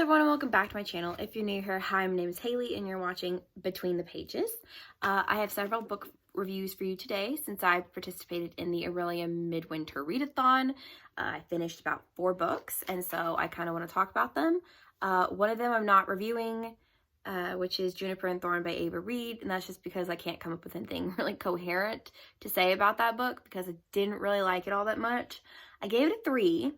everyone and welcome back to my channel. If you're new here, hi, my name is Haley and you're watching Between the Pages. I have several book reviews for you today since I participated in the Aurelia Midwinter Readathon. I finished about 4 books and so I kind of want to talk about them. One of them I'm not reviewing, which is Juniper and Thorn by Ava Reed, and that's just because I can't come up with anything really coherent to say about that book because I didn't really like it all that much. I gave it a 3.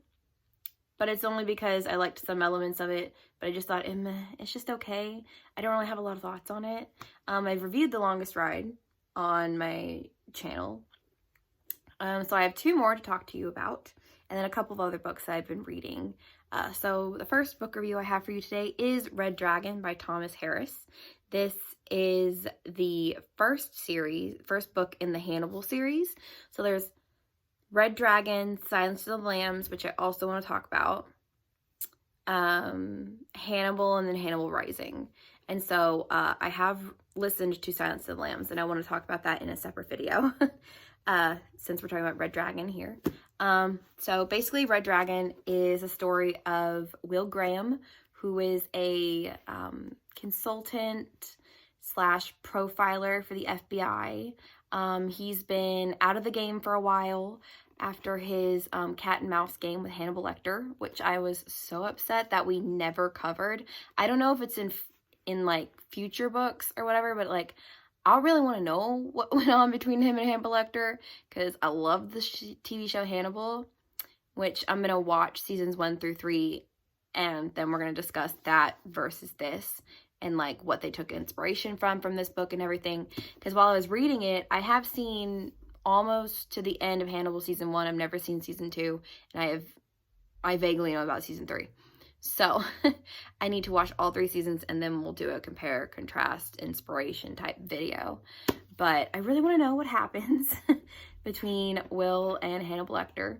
But it's only because I liked some elements of it, but I just thought, it's just okay. I don't really have a lot of thoughts on it. I've reviewed The Longest Ride on my channel. So I have 2 more to talk to you about, and then a couple of other books that I've been reading. So the first book review I have for you today is Red Dragon by Thomas Harris. This is the first book in the Hannibal series. So there's Red Dragon, Silence of the Lambs, which I also want to talk about, Hannibal, and then Hannibal Rising. And so I have listened to Silence of the Lambs, and I want to talk about that in a separate video since we're talking about Red Dragon here. So basically, Red Dragon is a story of Will Graham, who is a consultant / profiler for the FBI. He's been out of the game for a while after his cat and mouse game with Hannibal Lector, which I was so upset that we never covered. I don't know if it's in like future books or whatever, but like I really want to know what went on between him and Hannibal Lecter because I love the TV show Hannibal, which I'm going to watch seasons 1 through 3, and then we're going to discuss that versus this and like what they took inspiration from this book and everything. Because while I was reading it, I have seen almost to the end of Hannibal season 1. I've never seen season 2, and I vaguely know about season 3. So I need to watch all 3 seasons, and then we'll do a compare, contrast, inspiration type video. But I really want to know what happens between Will and Hannibal Lecter.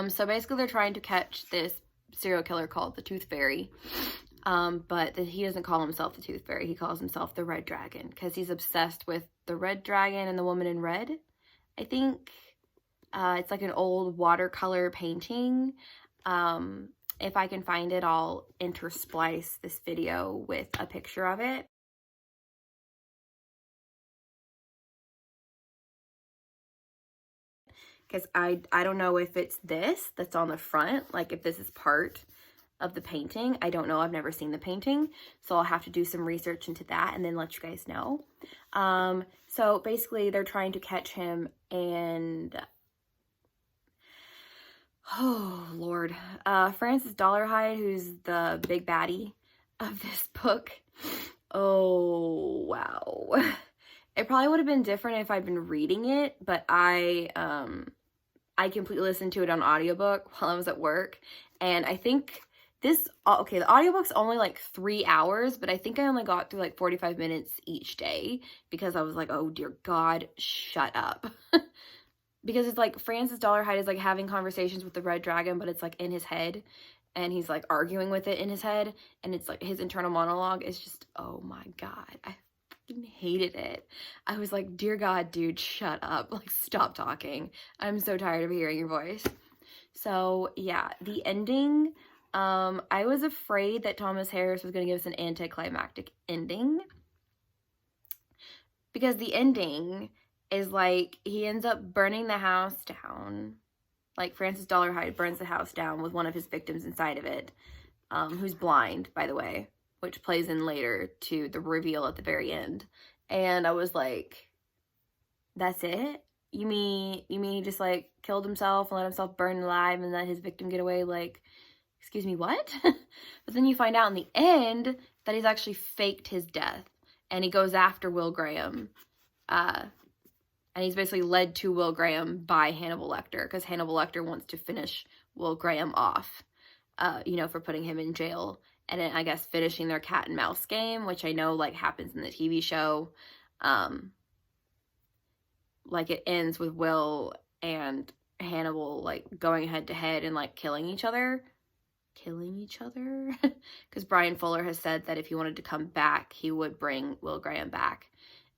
So basically they're trying to catch this serial killer called the Tooth Fairy. But he doesn't call himself the Tooth Fairy. He calls himself the Red Dragon because he's obsessed with the Red Dragon and the Woman in Red. I think it's like an old watercolor painting. If I can find it, I'll intersplice this video with a picture of it. Because I don't know if it's this that's on the front, like if this is part of the painting. I don't know. I've never seen the painting, so I'll have to do some research into that and then let you guys know. So basically they're trying to catch him, and oh Lord, Francis Dollarhide, who's the big baddie of this book. Oh wow. It probably would have been different if I'd been reading it, but I completely listened to it on audiobook while I was at work, and I think okay, the audiobook's only like 3 hours, but I think I only got through like 45 minutes each day because I was like, oh dear God, shut up. Because it's like Francis Dollarhide is like having conversations with the Red Dragon, but it's like in his head, and he's like arguing with it in his head, and it's like his internal monologue is just, oh my God, I fucking hated it. I was like, dear God, dude, shut up. Like, stop talking. I'm so tired of hearing your voice. So yeah, the ending, I was afraid that Thomas Harris was going to give us an anticlimactic ending, because the ending is like he ends up burning the house down. Like Francis Dollarhide burns the house down with one of his victims inside of it, who's blind, by the way, which plays in later to the reveal at the very end. And I was like, that's it? You mean he just like killed himself and let himself burn alive and let his victim get away? Like, excuse me, what? But then you find out in the end that he's actually faked his death, and he goes after Will Graham. And he's basically led to Will Graham by Hannibal Lecter, because Hannibal Lecter wants to finish Will Graham off, for putting him in jail. And then I guess finishing their cat and mouse game, which I know like happens in the TV show. Like it ends with Will and Hannibal like going head to head and like killing each other. Because Brian Fuller has said that if he wanted to come back, he would bring Will Graham back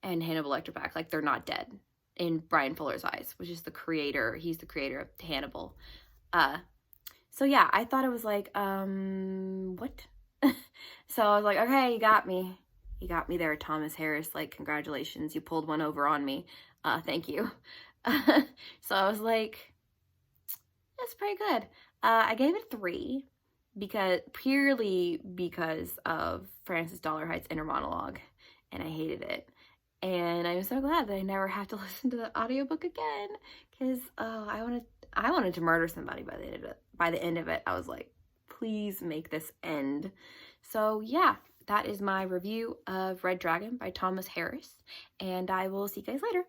and Hannibal Lecter back. Like, they're not dead in Brian Fuller's eyes, which is the creator. He's the creator of Hannibal. So yeah, I thought it was like, what? So I was like, okay, you got me. You got me there, Thomas Harris. Like, congratulations. You pulled one over on me. Thank you. So I was like, that's pretty good. I gave it 3 purely because of Francis Dollarhite's inner monologue, and I hated it. And I'm so glad that I never have to listen to the audiobook again, because I wanted to murder somebody by the end of it. By the end of it, I was like, please make this end. So yeah, that is my review of Red Dragon by Thomas Harris, and I will see you guys later.